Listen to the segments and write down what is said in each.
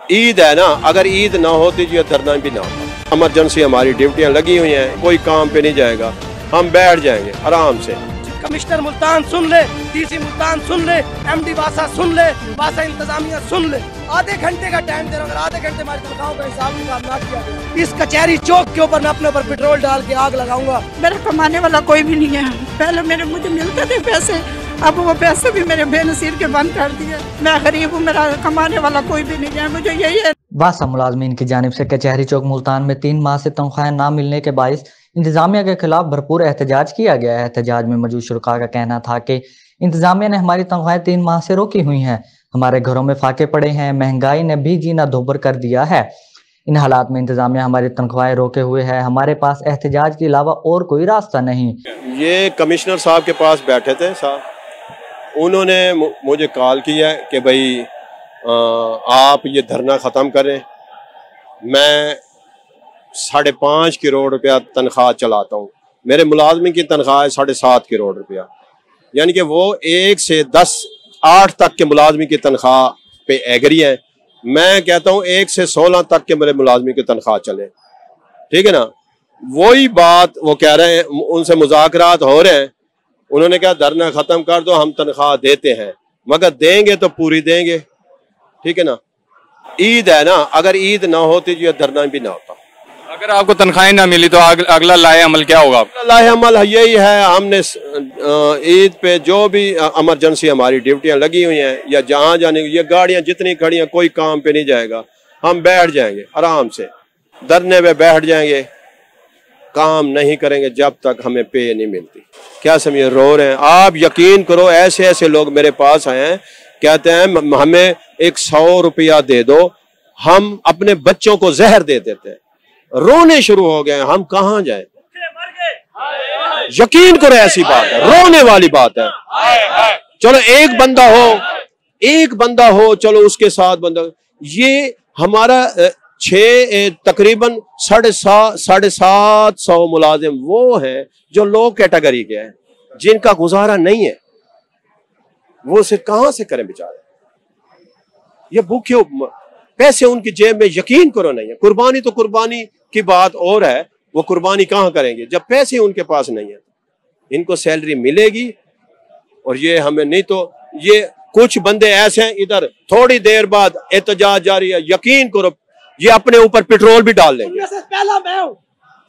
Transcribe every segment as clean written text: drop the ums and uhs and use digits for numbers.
ईद है ना, अगर ईद ना होती तो ये धरना भी ना होता। इमरजेंसी हमारी ड्यूटियां लगी हुई हैं, कोई काम पे नहीं जाएगा, हम बैठ जाएंगे आराम से। कमिश्नर मुल्तान सुन ले, डीसी मुल्तान सुन ले, एमडी वासा सुन ले, वासा इंतजामिया सुन ले। आधे घंटे का टाइम दे रहा हूँ, अगर आधे घंटे हमारी तनख्वाहों का हिसाब किताब ना किया इस कचहरी चौक के ऊपर मैं अपने ऊपर पेट्रोल डाल के आग लगाऊंगा। मेरा कमाने वाला कोई भी नहीं है। पहले मुझे मिलते थे पैसे, अब वो पैसे भी मेरे बेनसीर के बंद कर दिए। मैं गरीब हूँ, मेरा कमाने वाला कोई भी नहीं है। मुझे यही है। वासा मुलाजमीन की जानिब से कचहरी चौक मुल्तान में 3 माह से तनख्वाहें ना मिलने के बाइस इंतजामिया के खिलाफ भरपूर एहतजाज किया गया है। एहतजाज में मौजूद शुरका का कहना था कि इंतजामिया ने हमारी तनख्वाहें 3 माह से रोकी हुई हैं, हमारे घरों में फाके पड़े हैं, महंगाई ने भी जीना दोबर कर दिया है। इन हालात में इंतजामिया हमारी तनख्वाहें रोके हुए है, हमारे पास एहतजाज के अलावा और कोई रास्ता नहीं। ये कमिश्नर साहब के पास बैठे थे साहब, उन्होंने मुझे कॉल किया कि भाई आप ये धरना ख़त्म करें। मैं 5.5 करोड़ रुपया तनख्वाह चलाता हूँ, मेरे मुलाजमी की तनख्वाह है 7.5 करोड़ रुपया, यानी कि वो 1 से 10, 8 तक के मुलाजमी की तनख्वाह पे एग्री है। मैं कहता हूँ 1 से 16 तक के मेरे मुलाजमी की तनख्वाह चले, ठीक है ना। वही बात वो कह रहे हैं, उनसे मुज़ाकरात हो रहे हैं। उन्होंने कहा धरना ख़त्म कर दो, हम तनख्वाह देते हैं, मगर देंगे तो पूरी देंगे, ठीक है ना। ईद है ना, अगर ईद ना होती तो ये धरना भी ना होता। अगर आपको तनख्वाहें ना मिली तो अगला लाए अमल क्या होगा? लाए अमल यही है, हमने ईद पे जो भी इमरजेंसी हमारी ड्यूटियां लगी हुई हैं या जहाँ जाने, ये गाड़ियां जितनी खड़ी हैं, कोई काम पे नहीं जाएगा, हम बैठ जाएंगे आराम से, धरने पे बैठ जाएंगे, काम नहीं करेंगे जब तक हमें पे नहीं मिलती। क्या समझे, रो रहे हैं। आप यकीन करो, ऐसे ऐसे लोग मेरे पास आए हैं, कहते हैं हमें 100 रुपया दे दो, हम अपने बच्चों को जहर दे देते हैं। रोने शुरू हो गए, हम कहाँ जाएं? यकीन करो ऐसी बात है, रोने वाली बात है। चलो एक बंदा हो, चलो उसके साथ बंदा, ये हमारा तकरीबन 750 मुलाजिम वो हैं जो लो कैटेगरी के हैं, जिनका गुजारा नहीं है, वो से कहां से करें बेचारे। ये भूखे पैसे उनकी जेब में यकीन करो नहीं है। कुर्बानी तो कुर्बानी की बात और है, वो कुर्बानी कहां करेंगे जब पैसे उनके पास नहीं है। इनको सैलरी मिलेगी और ये हमें नहीं, तो ये कुछ बंदे ऐसे हैं, इधर थोड़ी देर बाद एहतजाज जारी है, यकीन करो ये अपने ऊपर पेट्रोल भी डाल लेंगे। पहला मैं हूं,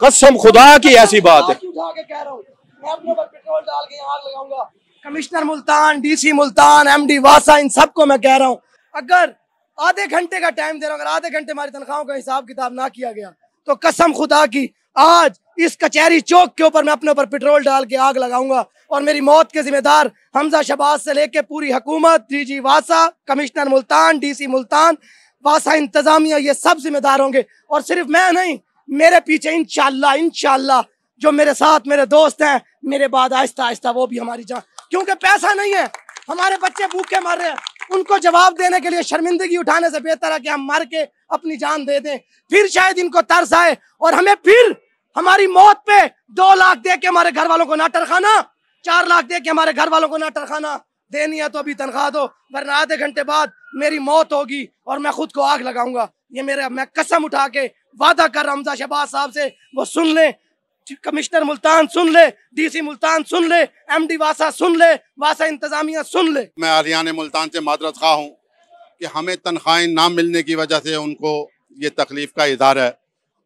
कसम खुदा की ऐसी बात है। उठा के कह रहा हूं, मैं अपने ऊपर पेट्रोल डाल के आग लगाऊंगा। Commissioner Multan, DC Multan, MD वासा, इन सबको मैं कह रहा हूं, अगर आधे घंटे का टाइम दे रहा हूं, अगर आधे घंटे हमारी तनख्वाहों का हिसाब किताब ना किया गया तो कसम खुदा की आज इस कचहरी चौक के ऊपर मैं अपने ऊपर पेट्रोल डाल के आग लगाऊंगा। और मेरी मौत के जिम्मेदार हमजा शहबाज से लेके पूरी हुकूमत, डीजी वासा, कमिश्नर मुल्तान, डीसी मुल्तान, वासा इंतजामिया, ये सब जिम्मेदार होंगे। और सिर्फ मैं नहीं, मेरे पीछे इंशाल्लाह जो मेरे साथ मेरे दोस्त हैं, मेरे बाद आहिस्ता आहिस्ता वो भी हमारी जान, क्योंकि पैसा नहीं है, हमारे बच्चे भूखे मर रहे हैं, उनको जवाब देने के लिए शर्मिंदगी उठाने से बेहतर है कि हम मर के अपनी जान दे दें। फिर शायद इनको तरस आए और हमें फिर हमारी मौत पे 2 लाख दे के हमारे घर वालों को ना टरखाना, 4 लाख दे के हमारे घर वालों को ना टरखाना देनी है तो अभी तनख्वाह दो, वरना आधे घंटे बाद मेरी मौत होगी और मैं खुद को आग लगाऊंगा। ये मैं कसम उठा के वादा कर रहा हूं हमजा शहबाज साहब से, वो सुन ले, कमिश्नर मुल्तान सुन ले, डीसी मुल्तान सुन ले, एमडी वासा सुन ले, वासा इंतजामिया सुन ले। मैं आलियान मुल्तान से मादरत खा हूँ कि हमें तनख्वाहें ना मिलने की वजह से उनको ये तकलीफ का इज़हार है।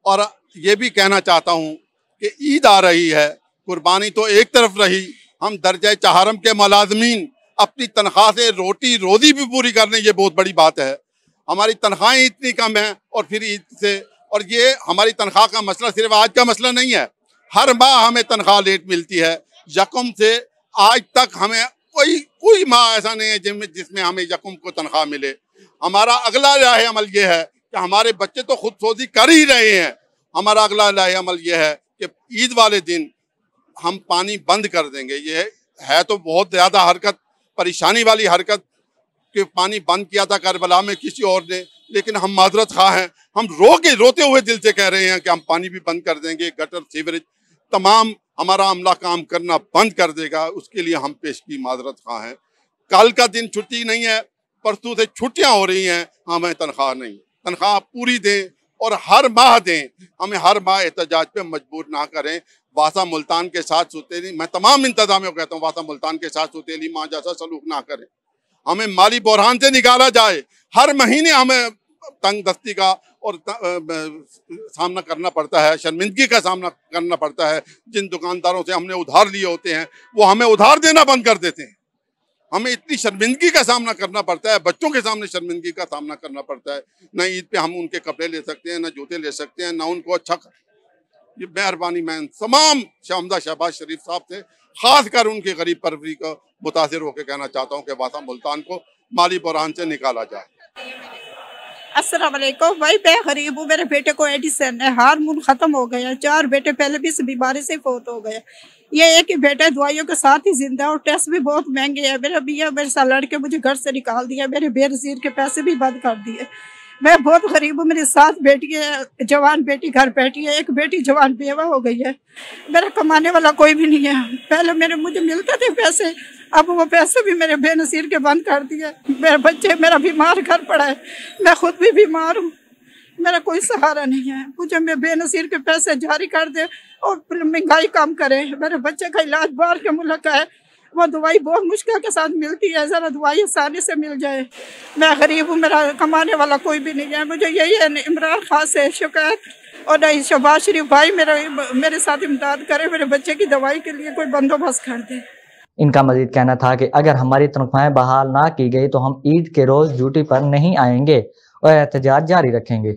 और ये भी कहना चाहता हूँ कि ईद आ रही है, कुर्बानी तो एक तरफ रही, हम दर्जे चहारम के मुलाजमीन अपनी तनख्वाह से रोटी रोज़ी भी पूरी कर लें, ये बहुत बड़ी बात है। हमारी तनख्वाहें इतनी कम हैं और फिर ईद से, और ये हमारी तनख्वाह का मसला सिर्फ आज का मसला नहीं है, हर माह हमें तनख्वाह लेट मिलती है। यकम से आज तक हमें कोई माह ऐसा नहीं है जिसमें हमें यकम को तनख्वाह मिले। हमारा अगला राह अमल ये है कि हमारे बच्चे तो खुदसोजी कर ही रहे हैं, हमारा अगला राह अमल ये है कि ईद वाले दिन हम पानी बंद कर देंगे। ये है तो बहुत ज़्यादा हरकत, परेशानी वाली हरकत कि पानी बंद किया था करबला में किसी और ने, लेकिन हम माजरत खा हैं, हम रोते हुए दिल से कह रहे हैं कि हम पानी भी बंद कर देंगे, गटर सीवरेज तमाम हमारा अमला काम करना बंद कर देगा, उसके लिए हम पेश की माजरत खा हैं। कल का दिन छुट्टी नहीं है, परसों से छुट्टियां हो रही हैं, हमें तनख्वाह नहीं। तनख्वाह पूरी दें और हर माह दें, हमें हर माह एहतजाज पे मजबूर ना करें। वासा मुल्तान के साथ सुतेली, मैं तमाम इंतजामियों को कहता हूँ, वासा मुल्तान के साथ सुतेली माँ जैसा सलूक ना करें। हमें माली बहरान से निकाला जाए, हर महीने हमें तंग दस्ती का और सामना करना पड़ता है, शर्मिंदगी का सामना करना पड़ता है। जिन दुकानदारों से हमने उधार लिए होते हैं वो हमें उधार देना बंद कर देते हैं। हमें इतनी शर्मिंदगी का सामना करना पड़ता है, बच्चों के सामने शर्मिंदगी का सामना करना पड़ता है। न ईद पे हम उनके कपड़े ले सकते हैं, न जूते ले सकते हैं, न उनको अच्छा। ये मेहरबानी मैं तमाम शामदा शहबाज शरीफ साहब से खास कर उनकी गरीब परवरी को मुतासिर होकर कहना चाहता हूँ कि वासा मुल्तान को माली बहरान से निकाला जाए। अस्सलाम वालेकुम भाई, मैं गरीब हूँ, मेरे बेटे को एडिसन है, हार्मोन खत्म हो गया, 4 बेटे पहले भी इस बीमारी से फौत हो गए। ये एक ही बेटा दवाइयों के साथ ही जिंदा और टेस्ट भी बहुत महंगे हैं। मेरा भैया मेरे साथ लड़के मुझे घर से निकाल दिया, मेरे बेनज़ीर के पैसे भी बंद कर दिए। मैं बहुत गरीब हूँ, मेरी 7 बेटी है, जवान बेटी घर बैठी है, एक बेटी जवान बेवा हो गई है। मेरा कमाने वाला कोई भी नहीं है। पहले मुझे मिलते थे पैसे, अब वो पैसे भी मेरे बेनसीर के बंद कर दिए। मेरे बच्चे, मेरा बीमार घर पड़ा है, मैं खुद भी बीमार हूँ, मेरा कोई सहारा नहीं है। मुझे मैं बेनसीर के पैसे जारी कर दे और महंगाई कम करे। मेरे बच्चे का इलाज बाहर के मुल्क है, वो दवाई बहुत मुश्किल के साथ मिलती है, ज़रा दवाई आसानी से मिल जाए। मैं गरीब हूँ, मेरा कमाने वाला कोई भी नहीं है। मुझे यही है इमरान खान से शिकायत और नहीं शहबाज शरीफ भाई मेरे साथ इमदाद करे, मेरे बच्चे की दवाई के लिए कोई बंदोबस्त कर दे। इनका मजीद कहना था कि अगर हमारी तनख्वाहें बहाल ना की गई तो हम ईद के रोज ड्यूटी पर नहीं आएंगे और एहतजाज जारी रखेंगे।